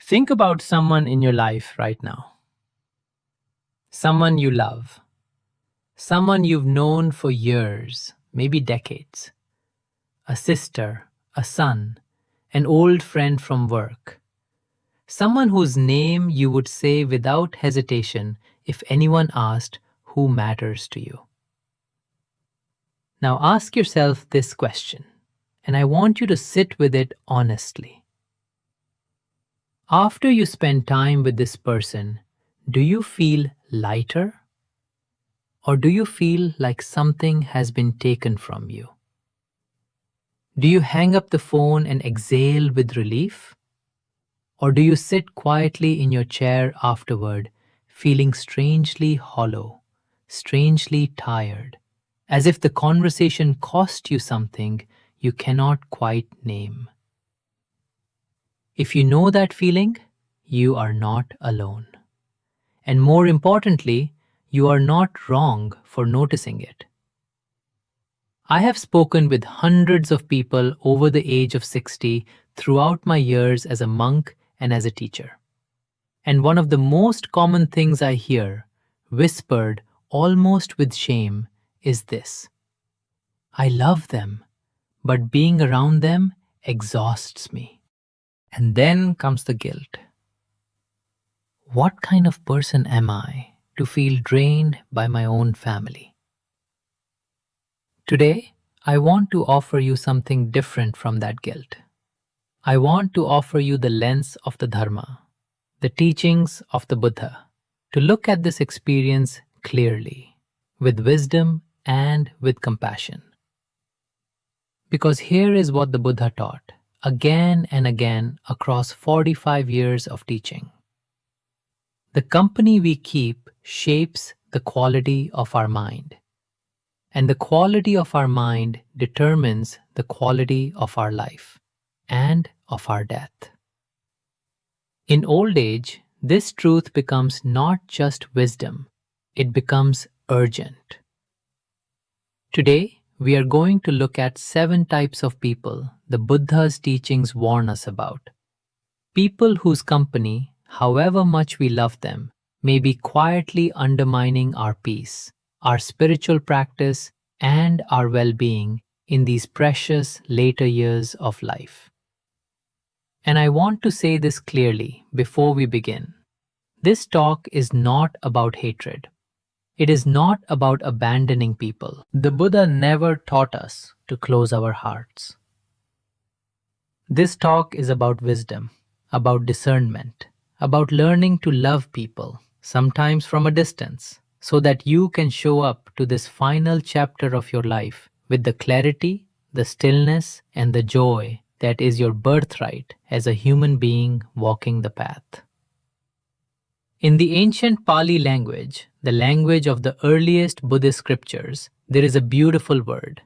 Think about someone in your life right now. Someone you love. Someone you've known for years, maybe decades. A sister, a son, an old friend from work. Someone whose name you would say without hesitation if anyone asked who matters to you. Now ask yourself this question, and I want you to sit with it honestly. After you spend time with this person, do you feel lighter? Or do you feel like something has been taken from you? Do you hang up the phone and exhale with relief? Or do you sit quietly in your chair afterward, feeling strangely hollow, strangely tired, as if the conversation cost you something you cannot quite name? If you know that feeling, you are not alone. And more importantly, you are not wrong for noticing it. I have spoken with hundreds of people over the age of 60 throughout my years as a monk and as a teacher. And one of the most common things I hear, whispered almost with shame, is this: I love them, but being around them exhausts me. And then comes the guilt. What kind of person am I to feel drained by my own family? Today, I want to offer you something different from that guilt. I want to offer you the lens of the Dharma, the teachings of the Buddha, to look at this experience clearly, with wisdom and with compassion. Because here is what the Buddha taught, again and again across 45 years of teaching. The company we keep shapes the quality of our mind. And the quality of our mind determines the quality of our life and of our death. In old age, this truth becomes not just wisdom, it becomes urgent. Today, we are going to look at 7 types of people the Buddha's teachings warn us about. People whose company, however much we love them, may be quietly undermining our peace, our spiritual practice, and our well-being in these precious later years of life. And I want to say this clearly before we begin. This talk is not about hatred. It is not about abandoning people. The Buddha never taught us to close our hearts. This talk is about wisdom, about discernment, about learning to love people, sometimes from a distance, so that you can show up to this final chapter of your life with the clarity, the stillness, and the joy that is your birthright as a human being walking the path. In the ancient Pali language, the language of the earliest Buddhist scriptures, there is a beautiful word,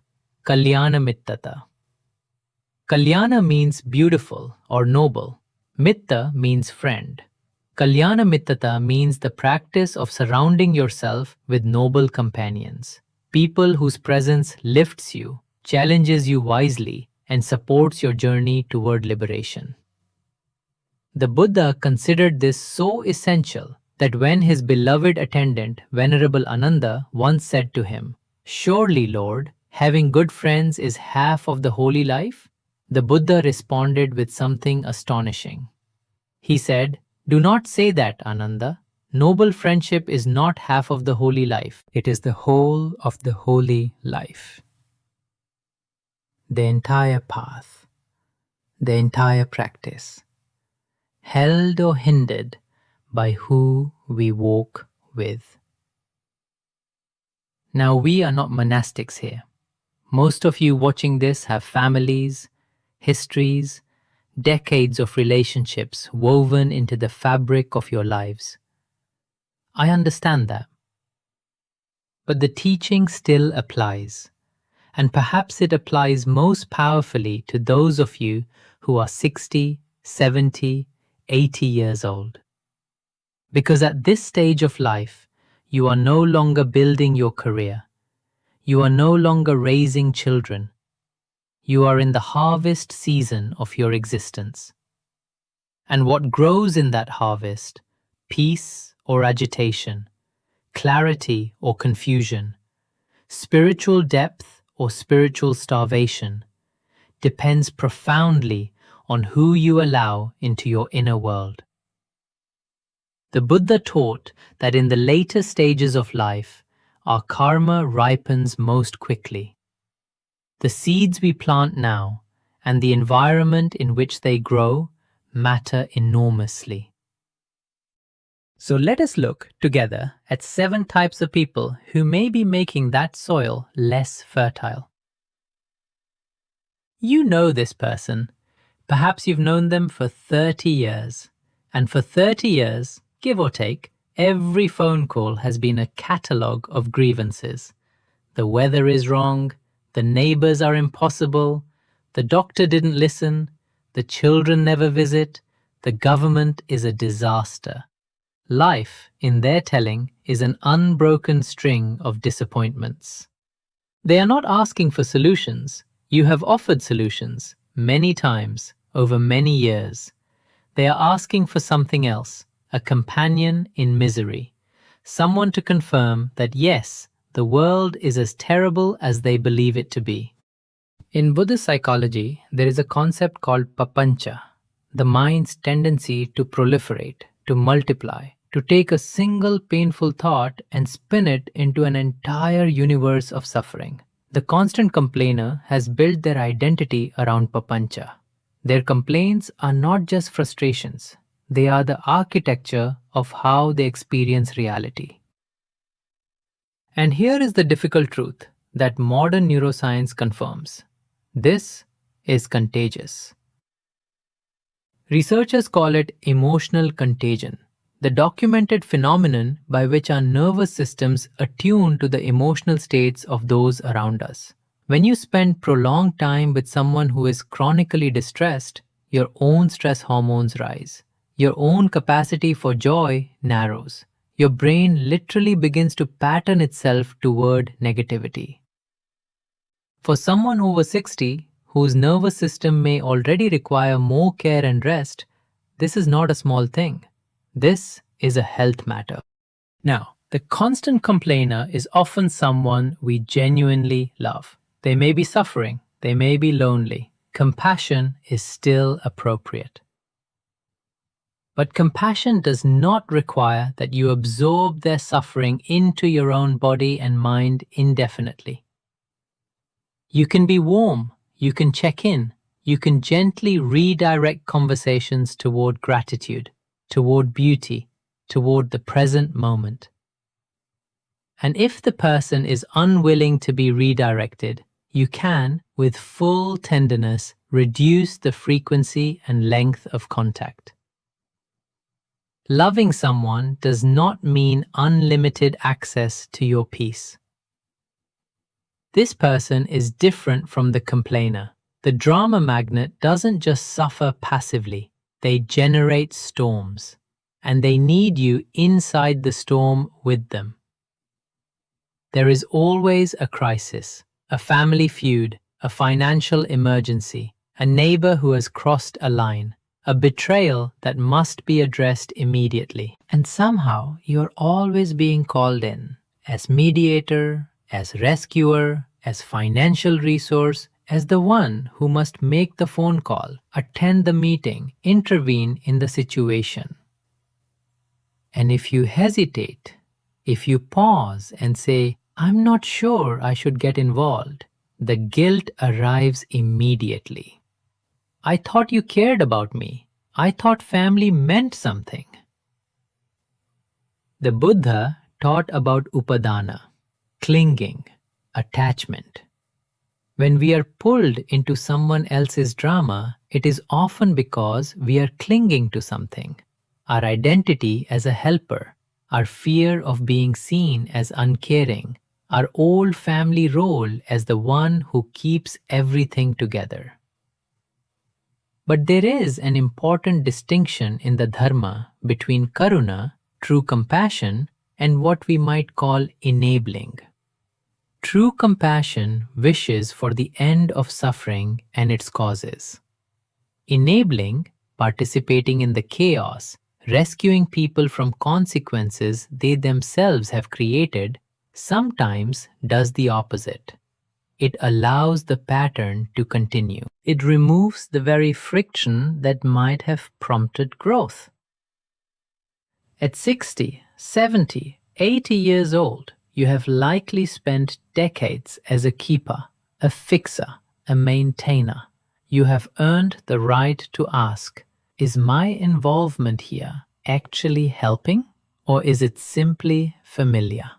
Kalyana Mittata. Kalyana means beautiful or noble. Mitta means friend. Kalyana Mittata means the practice of surrounding yourself with noble companions, people whose presence lifts you, challenges you wisely, and supports your journey toward liberation. The Buddha considered this so essential that when his beloved attendant, Venerable Ananda, once said to him, "Surely, Lord, having good friends is half of the holy life?" the Buddha responded with something astonishing. He said, "Do not say that, Ananda. Noble friendship is not half of the holy life. It is the whole of the holy life. The entire path, the entire practice, held or hindered by who we walk with." Now, we are not monastics here. Most of you watching this have families, histories, decades of relationships woven into the fabric of your lives. I understand that. But the teaching still applies, and perhaps it applies most powerfully to those of you who are 60, 70, 80 years old. Because at this stage of life, you are no longer building your career. You are no longer raising children. You are in the harvest season of your existence. And what grows in that harvest, peace or agitation, clarity or confusion, spiritual depth or spiritual starvation, depends profoundly on who you allow into your inner world. The Buddha taught that in the later stages of life, our karma ripens most quickly. The seeds we plant now and the environment in which they grow matter enormously. So let us look together at 7 types of people who may be making that soil less fertile. You know this person. Perhaps you've known them for 30 years. And for 30 years, give or take, every phone call has been a catalogue of grievances. The weather is wrong, the neighbors are impossible, the doctor didn't listen, the children never visit, the government is a disaster. Life, in their telling, is an unbroken string of disappointments. They are not asking for solutions. You have offered solutions, many times, over many years. They are asking for something else, a companion in misery, someone to confirm that yes, the world is as terrible as they believe it to be. In Buddhist psychology, there is a concept called papancha, the mind's tendency to proliferate, to multiply, to take a single painful thought and spin it into an entire universe of suffering. The constant complainer has built their identity around papancha. Their complaints are not just frustrations, they are the architecture of how they experience reality. And here is the difficult truth that modern neuroscience confirms. This is contagious. Researchers call it emotional contagion, the documented phenomenon by which our nervous systems attune to the emotional states of those around us. When you spend prolonged time with someone who is chronically distressed, your own stress hormones rise. Your own capacity for joy narrows. Your brain literally begins to pattern itself toward negativity. For someone over 60, whose nervous system may already require more care and rest, this is not a small thing. This is a health matter. Now, the constant complainer is often someone we genuinely love. They may be suffering, they may be lonely. Compassion is still appropriate. But compassion does not require that you absorb their suffering into your own body and mind indefinitely. You can be warm, you can check in, you can gently redirect conversations toward gratitude, toward beauty, toward the present moment. And if the person is unwilling to be redirected, you can, with full tenderness, reduce the frequency and length of contact. Loving someone does not mean unlimited access to your peace. This person is different from the complainer. The drama magnet doesn't just suffer passively, they generate storms, and they need you inside the storm with them. There is always a crisis, a family feud, a financial emergency, a neighbor who has crossed a line, a betrayal that must be addressed immediately. And somehow you're always being called in as mediator, as rescuer, as financial resource, as the one who must make the phone call, attend the meeting, intervene in the situation. And if you hesitate, if you pause and say, "I'm not sure I should get involved," the guilt arrives immediately. I thought you cared about me. I thought family meant something. The Buddha taught about upadana, clinging, attachment. When we are pulled into someone else's drama, it is often because we are clinging to something. Our identity as a helper, our fear of being seen as uncaring, our old family role as the one who keeps everything together. But there is an important distinction in the Dharma between karuna, true compassion, and what we might call enabling. True compassion wishes for the end of suffering and its causes. Enabling participating in the chaos, rescuing people from consequences they themselves have created, sometimes does the opposite. It allows the pattern to continue. It removes the very friction that might have prompted growth. At 60, 70, 80 years old, you have likely spent decades as a keeper, a fixer, a maintainer. You have earned the right to ask, is my involvement here actually helping, or is it simply familiar?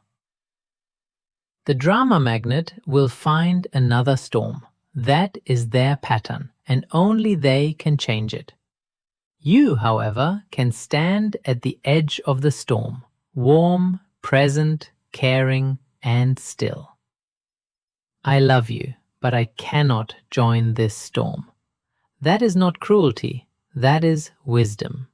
The drama magnet will find another storm. That is their pattern, and only they can change it. You, however, can stand at the edge of the storm, warm, present, caring, and still. I love you, but I cannot join this storm. That is not cruelty, that is wisdom.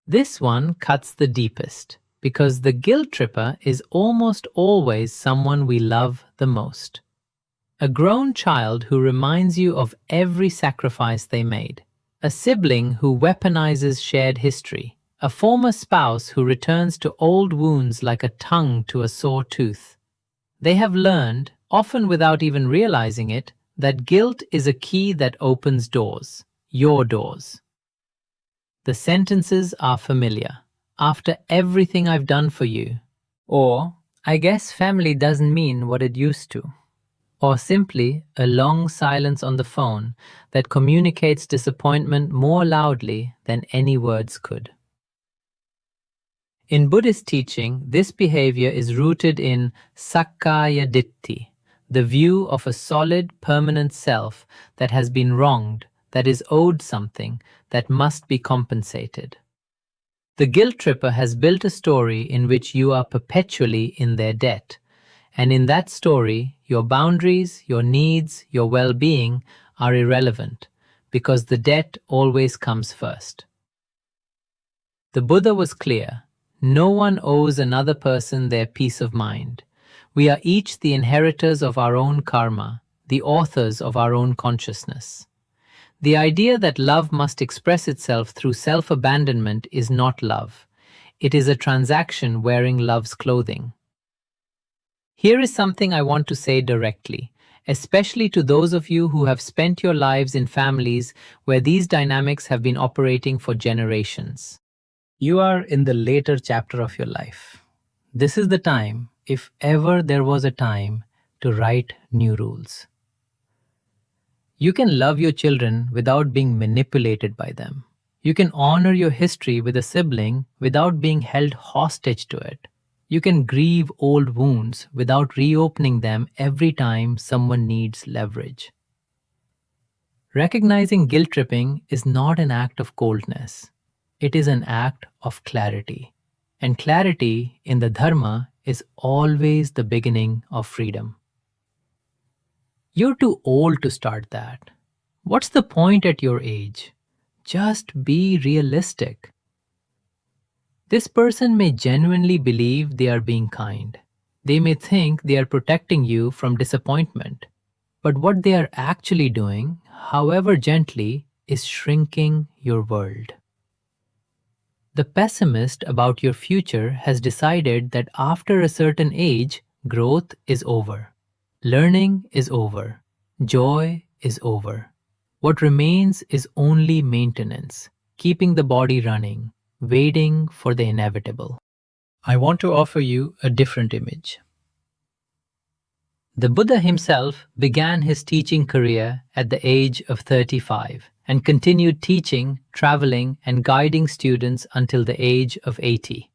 This one cuts the deepest, because the guilt tripper is almost always someone we love the most. A grown child who reminds you of every sacrifice they made. A sibling who weaponizes shared history. A former spouse who returns to old wounds like a tongue to a sore tooth. They have learned, often without even realizing it, that guilt is a key that opens doors, your doors. The sentences are familiar. After everything I've done for you. Or, I guess family doesn't mean what it used to. Or simply a long silence on the phone that communicates disappointment more loudly than any words could. In Buddhist teaching, this behavior is rooted in sakkaya ditthi, the view of a solid, permanent self that has been wronged, that is owed something, that must be compensated. The guilt tripper has built a story in which you are perpetually in their debt. And in that story, your boundaries, your needs, your well-being are irrelevant because the debt always comes first. The Buddha was clear. No one owes another person their peace of mind. We are each the inheritors of our own karma, the authors of our own consciousness. The idea that love must express itself through self-abandonment is not love. It is a transaction wearing love's clothing. Here is something I want to say directly, especially to those of you who have spent your lives in families where these dynamics have been operating for generations. You are in the later chapter of your life. This is the time, if ever there was a time, to write new rules. You can love your children without being manipulated by them. You can honor your history with a sibling without being held hostage to it. You can grieve old wounds without reopening them every time someone needs leverage. Recognizing guilt tripping is not an act of coldness. It is an act of clarity. And clarity in the Dharma is always the beginning of freedom. You're too old to start that. What's the point at your age? Just be realistic. This person may genuinely believe they are being kind. They may think they are protecting you from disappointment. But what they are actually doing, however gently, is shrinking your world. The pessimist about your future has decided that after a certain age, growth is over. Learning is over. Joy is over. What remains is only maintenance, keeping the body running, waiting for the inevitable. I want to offer you a different image. The Buddha himself began his teaching career at the age of 35 and continued teaching, traveling, and guiding students until the age of 80.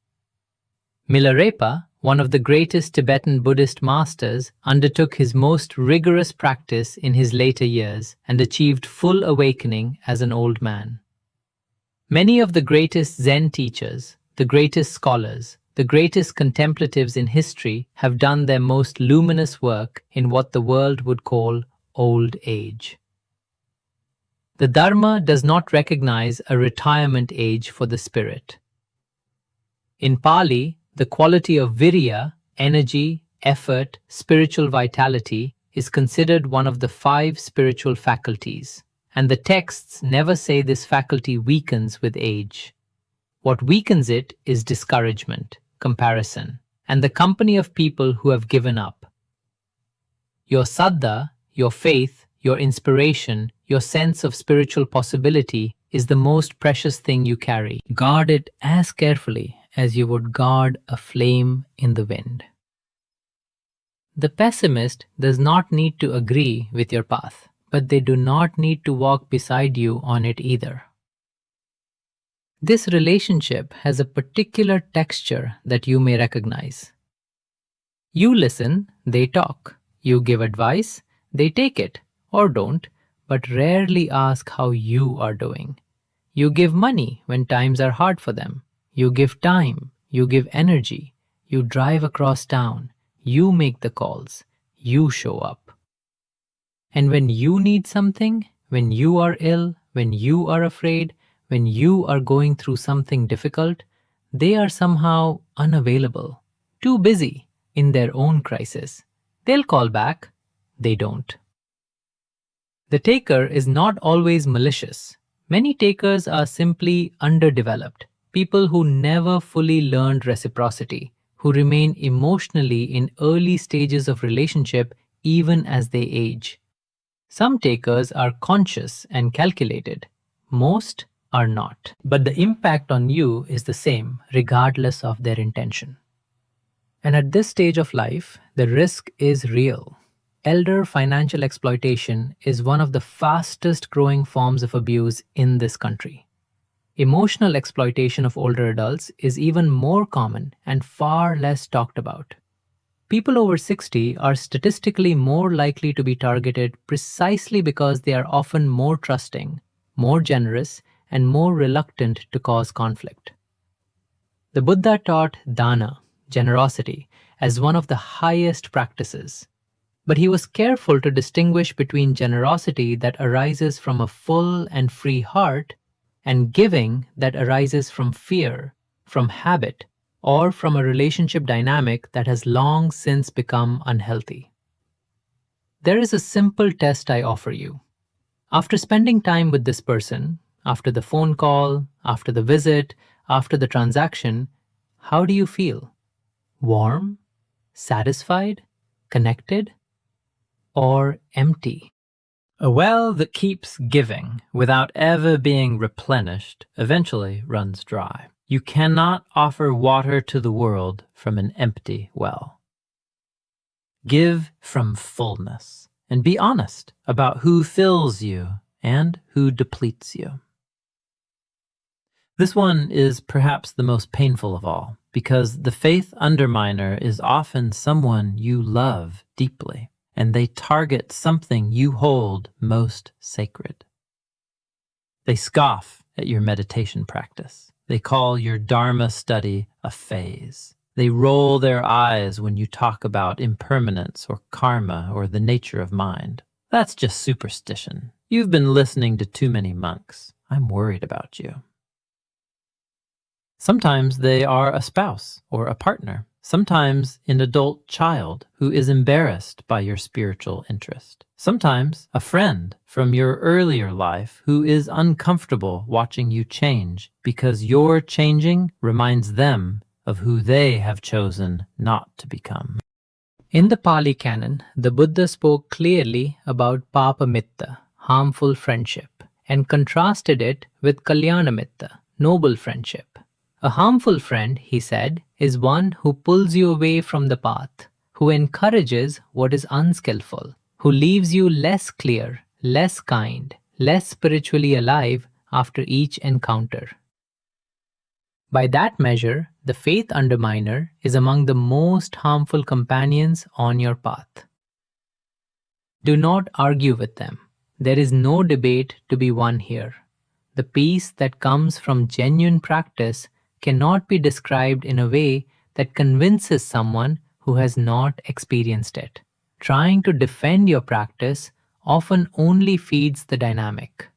Milarepa, one of the greatest Tibetan Buddhist masters, undertook his most rigorous practice in his later years and achieved full awakening as an old man. Many of the greatest Zen teachers, the greatest scholars, the greatest contemplatives in history have done their most luminous work in what the world would call old age. The Dharma does not recognize a retirement age for the spirit. In Pali, the quality of virya, energy, effort, spiritual vitality, is considered one of the 5 spiritual faculties, And the texts never say this faculty weakens with age. What weakens it is discouragement, comparison, and the company of people who have given up. Your saddha, your faith, your inspiration, your sense of spiritual possibility is the most precious thing you carry. Guard it as carefully as you would guard a flame in the wind. The pessimist does not need to agree with your path, but they do not need to walk beside you on it either. This relationship has a particular texture that you may recognize. You listen, they talk. You give advice, they take it, or don't, but rarely ask how you are doing. You give money when times are hard for them. You give time, you give energy. You drive across town, you make the calls, you show up. And when you need something, when you are ill, when you are afraid, when you are going through something difficult, they are somehow unavailable, too busy in their own crisis. They'll call back, they don't. The taker is not always malicious. Many takers are simply underdeveloped, people who never fully learned reciprocity, who remain emotionally in early stages of relationship even as they age. Some takers are conscious and calculated. Most are not. But the impact on you is the same, regardless of their intention. And at this stage of life, the risk is real. Elder financial exploitation is one of the fastest growing forms of abuse in this country. Emotional exploitation of older adults is even more common and far less talked about. People over 60 are statistically more likely to be targeted precisely because they are often more trusting, more generous, and more reluctant to cause conflict. The Buddha taught dana, generosity, as one of the highest practices. But he was careful to distinguish between generosity that arises from a full and free heart and giving that arises from fear, from habit, or from a relationship dynamic that has long since become unhealthy. There is a simple test I offer you. After spending time with this person, after the phone call, after the visit, after the transaction, how do you feel? Warm, satisfied, connected, or empty? A well that keeps giving without ever being replenished eventually runs dry. You cannot offer water to the world from an empty well. Give from fullness and be honest about who fills you and who depletes you. This one is perhaps the most painful of all, because the faith underminer is often someone you love deeply, and they target something you hold most sacred. They scoff at your meditation practice. They call your Dharma study a phase. They roll their eyes when you talk about impermanence or karma or the nature of mind. That's just superstition. You've been listening to too many monks. I'm worried about you. Sometimes they are a spouse or a partner, sometimes an adult child who is embarrassed by your spiritual interest, sometimes a friend from your earlier life who is uncomfortable watching you change because your changing reminds them of who they have chosen not to become. In the Pali Canon, the Buddha spoke clearly about papamitta, harmful friendship, and contrasted it with kalyanamitta, noble friendship. A harmful friend, he said, is one who pulls you away from the path, who encourages what is unskillful, who leaves you less clear, less kind, less spiritually alive after each encounter. By that measure, the faith underminer is among the most harmful companions on your path. Do not argue with them. There is no debate to be won here. The peace that comes from genuine practice cannot be described in a way that convinces someone who has not experienced it. Trying to defend your practice often only feeds the dynamic.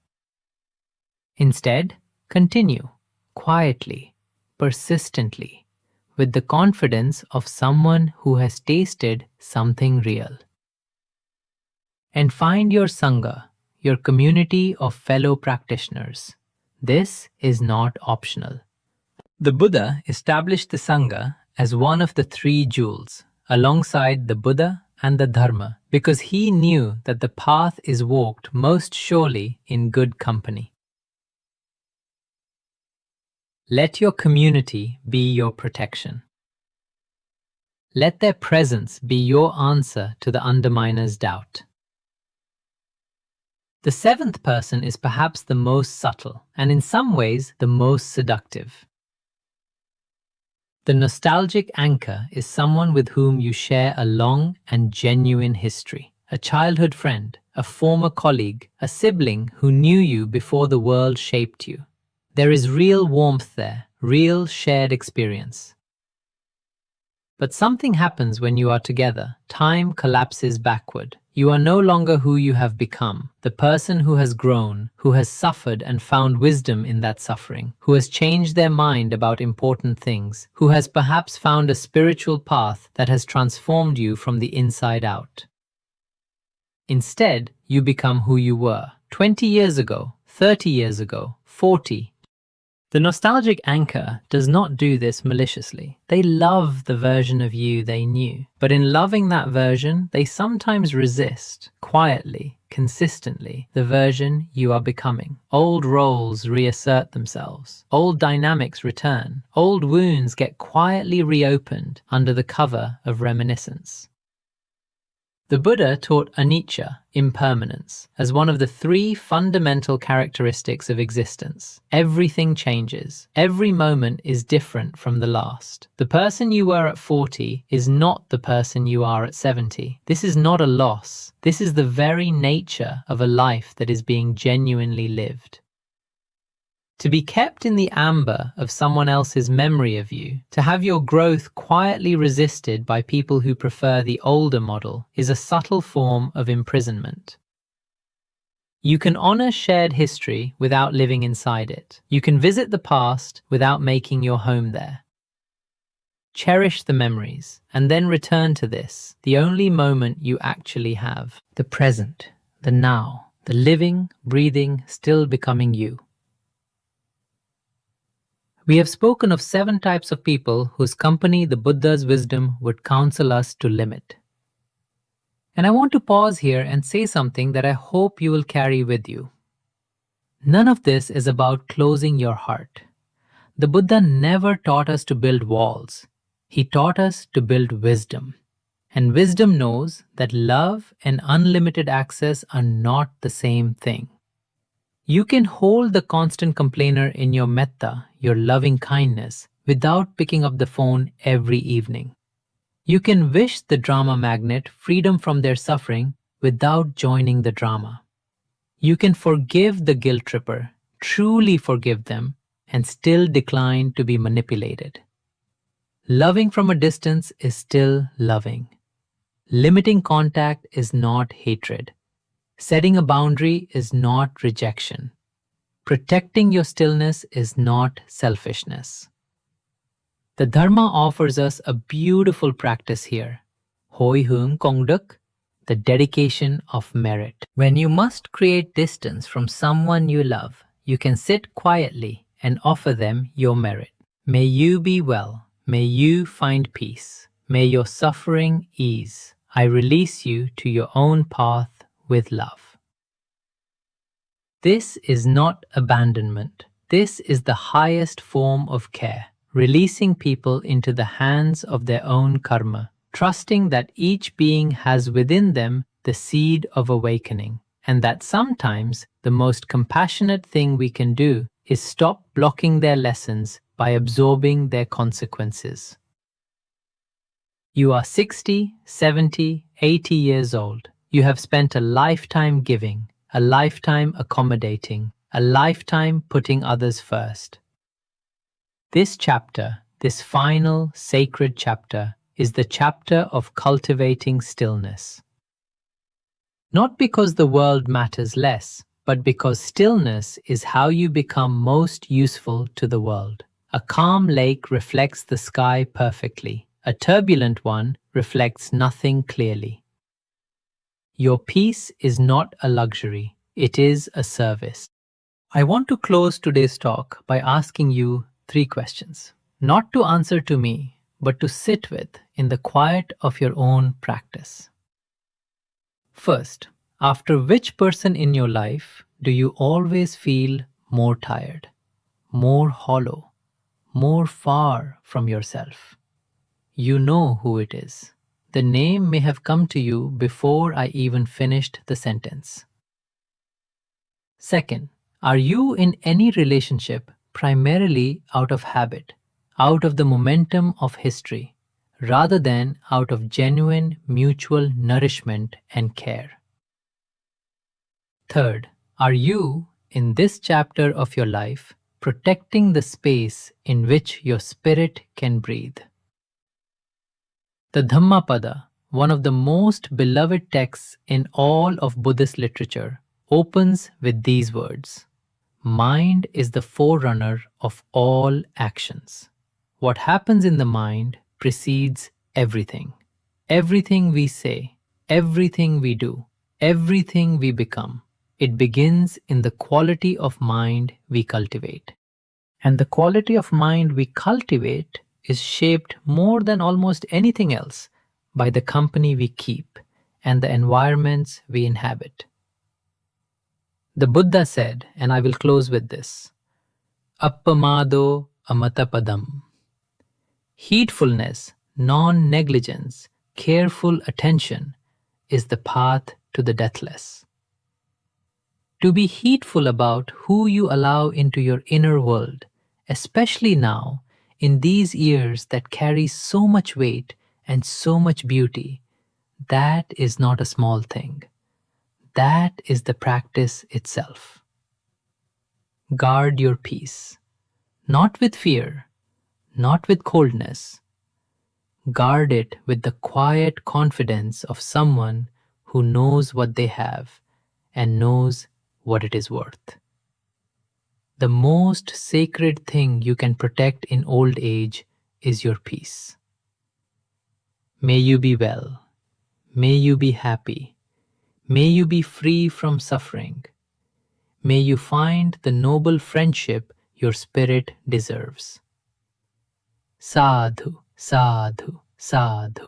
Instead, continue quietly, persistently, with the confidence of someone who has tasted something real. And find your sangha, your community of fellow practitioners. This is not optional. The Buddha established the Sangha as one of the three jewels, alongside the Buddha and the Dharma, because he knew that the path is walked most surely in good company. Let your community be your protection. Let their presence be your answer to the underminer's doubt. The seventh person is perhaps the most subtle, and in some ways the most seductive. The nostalgic anchor is someone with whom you share a long and genuine history. A childhood friend, a former colleague, a sibling who knew you before the world shaped you. There is real warmth there, real shared experience. But something happens when you are together. Time collapses backward. You are no longer who you have become, the person who has grown, who has suffered and found wisdom in that suffering, who has changed their mind about important things, who has perhaps found a spiritual path that has transformed you from the inside out. Instead, you become who you were 20 years ago, 30 years ago, 40. The nostalgic anchor does not do this maliciously. They love the version of you they knew. But in loving that version, they sometimes resist, quietly, consistently, the version you are becoming. Old roles reassert themselves. Old dynamics return. Old wounds get quietly reopened under the cover of reminiscence. The Buddha taught anicca, impermanence, as one of the three fundamental characteristics of existence. Everything changes. Every moment is different from the last. The person you were at 40 is not the person you are at 70. This is not a loss. This is the very nature of a life that is being genuinely lived. To be kept in the amber of someone else's memory of you, to have your growth quietly resisted by people who prefer the older model, is a subtle form of imprisonment. You can honor shared history without living inside it. You can visit the past without making your home there. Cherish the memories, and then return to this, the only moment you actually have. The present, the now, the living, breathing, still becoming you. We have spoken of 7 types of people whose company the Buddha's wisdom would counsel us to limit. And I want to pause here and say something that I hope you will carry with you. None of this is about closing your heart. The Buddha never taught us to build walls. He taught us to build wisdom. And wisdom knows that love and unlimited access are not the same thing. You can hold the constant complainer in your metta, your loving kindness, without picking up the phone every evening. You can wish the drama magnet freedom from their suffering without joining the drama. You can forgive the guilt tripper, truly forgive them, and still decline to be manipulated. Loving from a distance is still loving. Limiting contact is not hatred. Setting a boundary is not rejection. Protecting your stillness is not selfishness. The Dharma offers us a beautiful practice here. Hoi Hung Kong Duk, the dedication of merit. When you must create distance from someone you love, you can sit quietly and offer them your merit. May you be well. May you find peace. May your suffering ease. I release you to your own path with love. This is not abandonment. This is the highest form of care, releasing people into the hands of their own karma, trusting that each being has within them the seed of awakening, and that sometimes the most compassionate thing we can do is stop blocking their lessons by absorbing their consequences. You are 60, 70, 80 years old. You have spent a lifetime giving, a lifetime accommodating, a lifetime putting others first. This chapter, this final sacred chapter, is the chapter of cultivating stillness. Not because the world matters less, but because stillness is how you become most useful to the world. A calm lake reflects the sky perfectly. A turbulent one reflects nothing clearly. Your peace is not a luxury. It is a service. I want to close today's talk by asking you three questions, not to answer to me, but to sit with in the quiet of your own practice. First, after which person in your life do you always feel more tired, more hollow, more far from yourself? You know who it is. The name may have come to you before I even finished the sentence. Second, are you in any relationship primarily out of habit, out of the momentum of history, rather than out of genuine mutual nourishment and care? Third, are you, in this chapter of your life, protecting the space in which your spirit can breathe? The Dhammapada, one of the most beloved texts in all of Buddhist literature, opens with these words: Mind is the forerunner of all actions. What happens in the mind precedes everything. Everything we say, everything we do, everything we become. It begins in the quality of mind we cultivate. And the quality of mind we cultivate is shaped more than almost anything else by the company we keep and the environments we inhabit. The Buddha said, and I will close with this: Appamado amatapadam. Heedfulness, non-negligence, careful attention is the path to the deathless. To be heedful about who you allow into your inner world, especially now, in these years that carry so much weight and so much beauty, that is not a small thing. That is the practice itself. Guard your peace, not with fear, not with coldness. Guard it with the quiet confidence of someone who knows what they have and knows what it is worth. The most sacred thing you can protect in old age is your peace. May you be well. May you be happy. May you be free from suffering. May you find the noble friendship your spirit deserves. Sadhu, sadhu, sadhu.